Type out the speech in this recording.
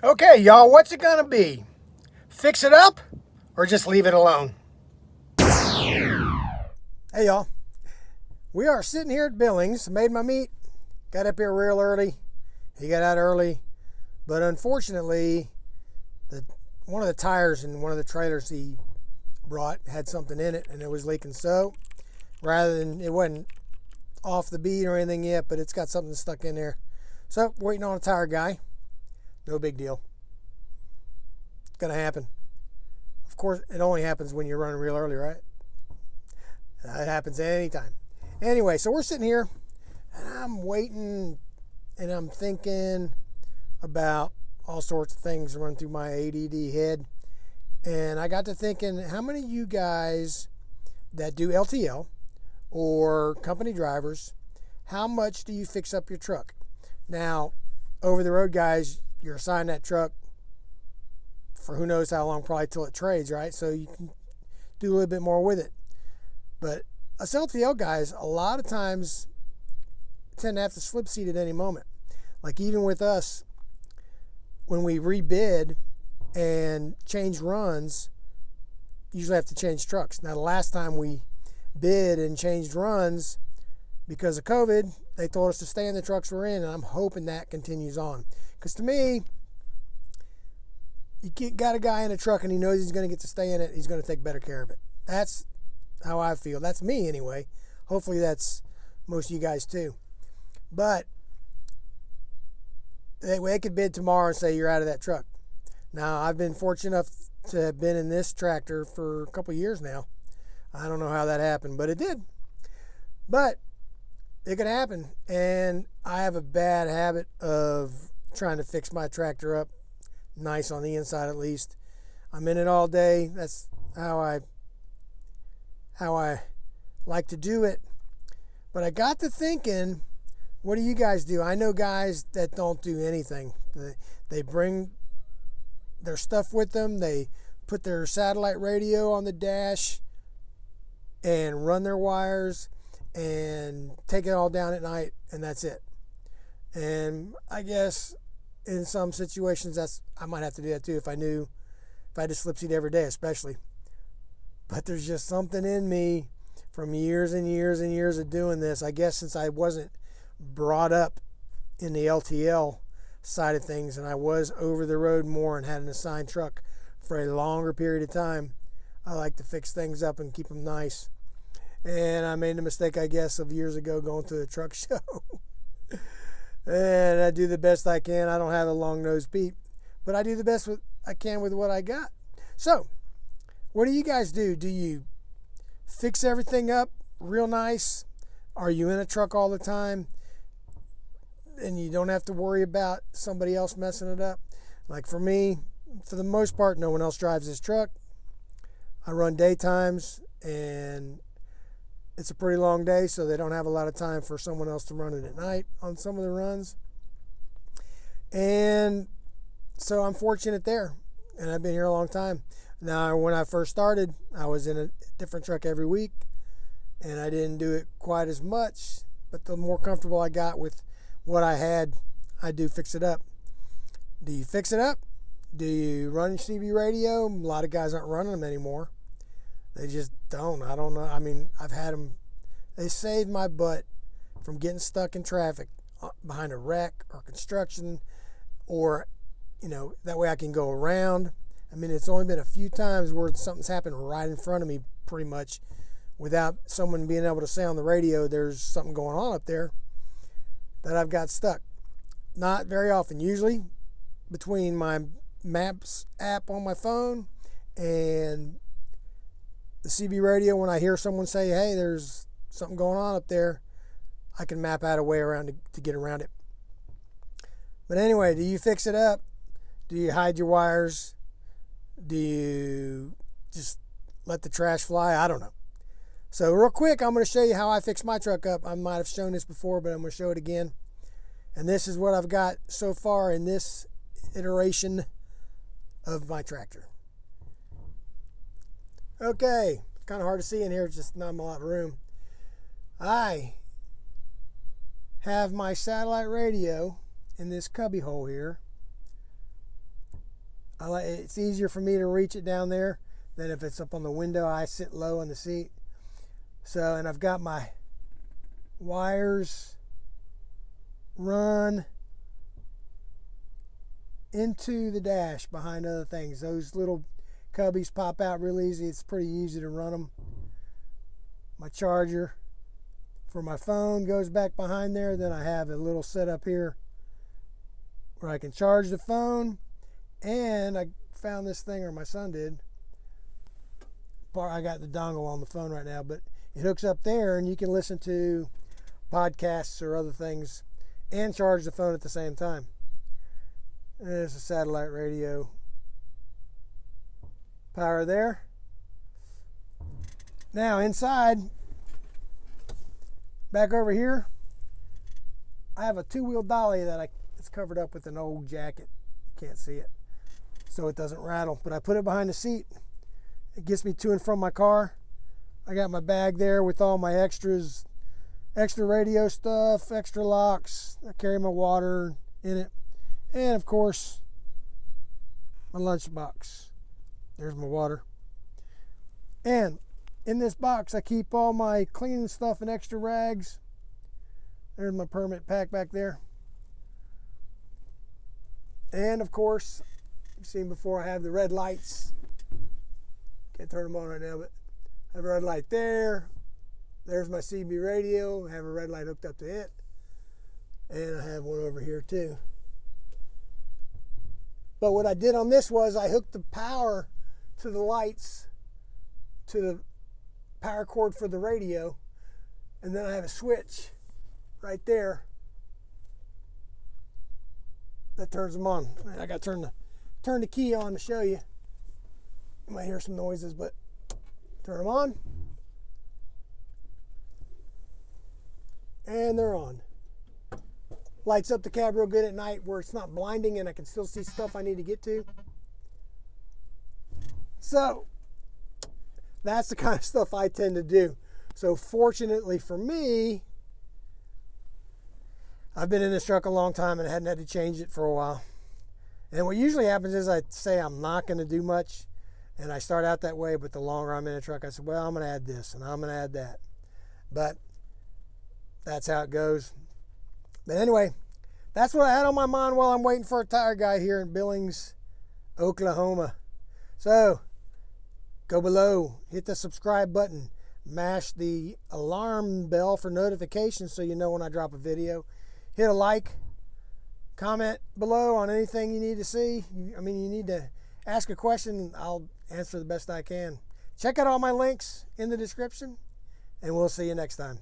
Okay, y'all, what's it gonna be? Fix it up or just leave it alone? Hey, y'all. We are sitting here at Billings. Made my meat. Got up here real early. He got out early. But unfortunately, one of the tires in one of the trailers he brought had something in it and it was leaking. So rather than, it wasn't off the bead or anything yet, but it's got something stuck in there. So waiting on a tire guy. No big deal. It's gonna happen. Of course, it only happens when you're running real early, right? It happens at any time. Anyway, so we're sitting here and I'm waiting and I'm thinking about all sorts of things running through my ADD head. And I got to thinking, how many of you guys that do LTL or company drivers, how much do you fix up your truck? Now, over the road guys, you're assigned that truck for who knows how long, probably till it trades, right? So you can do a little bit more with it. But us LTL guys, a lot of times tend to have to slip seat at any moment. Like even with us, when we rebid and change runs, usually have to change trucks. Now the last time we bid and changed runs because of COVID, they told us to stay in the trucks we're in, and I'm hoping that continues on. Because to me, you got a guy in a truck and he knows he's going to get to stay in it, he's going to take better care of it. That's how I feel. That's me anyway. Hopefully that's most of you guys too. But they could bid tomorrow and say you're out of that truck. Now, I've been fortunate enough to have been in this tractor for a couple of years now. I don't know how that happened, but it did. But it could happen. And I have a bad habit of trying to fix my tractor up nice on the inside at least. I'm in it all day. That's how I like to do it. But I got to thinking, what do you guys do? I know guys that don't do anything. They bring their stuff with them. They put their satellite radio on the dash and run their wires and take it all down at night, and that's it. And I guess in some situations I might have to do that too if I had to slip seat every day especially. But there's just something in me from years and years and years of doing this. I guess since I wasn't brought up in the LTL side of things and I was over the road more and had an assigned truck for a longer period of time, I like to fix things up and keep them nice. And I made the mistake, I guess, of years ago going to a truck show. And I do the best I can. I don't have a long-nosed Pete, but I do the best I can with what I got. So, what do you guys do? Do you fix everything up real nice? Are you in a truck all the time and you don't have to worry about somebody else messing it up? Like for me, for the most part, no one else drives this truck. I run daytimes and it's a pretty long day, so they don't have a lot of time for someone else to run it at night on some of the runs. And so I'm fortunate there, and I've been here a long time. Now, when I first started, I was in a different truck every week, and I didn't do it quite as much, but the more comfortable I got with what I had, I do fix it up. Do you fix it up? Do you run your CB radio? A lot of guys aren't running them anymore. They just don't. I don't know. I mean, I've had them. They saved my butt from getting stuck in traffic behind a wreck or construction, or, that way I can go around. I mean, it's only been a few times where something's happened right in front of me pretty much without someone being able to say on the radio there's something going on up there that I've got stuck. Not very often. Usually between my Maps app on my phone and the CB radio, when I hear someone say, hey, there's something going on up there, I can map out a way around to get around it. But anyway, do you fix it up? Do you hide your wires? Do you just let the trash fly? I don't know. So real quick, I'm going to show you how I fix my truck up. I might have shown this before, but I'm going to show it again. And this is what I've got so far in this iteration of my tractor. Okay, it's kind of hard to see in here, it's just not a lot of room. I have my satellite radio in this cubby hole here, It's easier for me to reach it down there than if it's up on the window. I sit low on the seat. So, and I've got my wires run into the dash behind other things. Those little cubbies pop out real easy. It's pretty easy to run them. My charger for my phone goes back behind there. Then I have a little setup here where I can charge the phone. And I found this thing, or my son did. I got the dongle on the phone right now, but it hooks up there and you can listen to podcasts or other things and charge the phone at the same time. And there's a satellite radio power there. Now inside, back over here, I have a two-wheel dolly that it's covered up with an old jacket. You can't see it, so it doesn't rattle. But I put it behind the seat. It gets me to and from my car. I got my bag there with all my extras, extra radio stuff, extra locks. I carry my water in it. And of course, my lunchbox. There's my water. And in this box, I keep all my cleaning stuff and extra rags. There's my permit pack back there. And of course, you've seen before, I have the red lights. Can't turn them on right now, but I have a red light there. There's my CB radio. I have a red light hooked up to it. And I have one over here too. But what I did on this was I hooked the power to the lights, to the power cord for the radio, and then I have a switch right there that turns them on. I got to turn the key on to show you. You might hear some noises, but turn them on, and they're on. Lights up the cab real good at night where it's not blinding and I can still see stuff I need to get to. So that's the kind of stuff I tend to do. So fortunately for me, I've been in this truck a long time and I hadn't had to change it for a while. And what usually happens is I say I'm not going to do much, and I start out that way, but the longer I'm in a truck, I say, well, I'm going to add this and I'm going to add that. But that's how it goes. But anyway, that's what I had on my mind while I'm waiting for a tire guy here in Billings, Oklahoma. So go below, hit the subscribe button, mash the alarm bell for notifications so you know when I drop a video. Hit a like, comment below on anything you need to see. You need to ask a question, I'll answer the best I can. Check out all my links in the description, and we'll see you next time.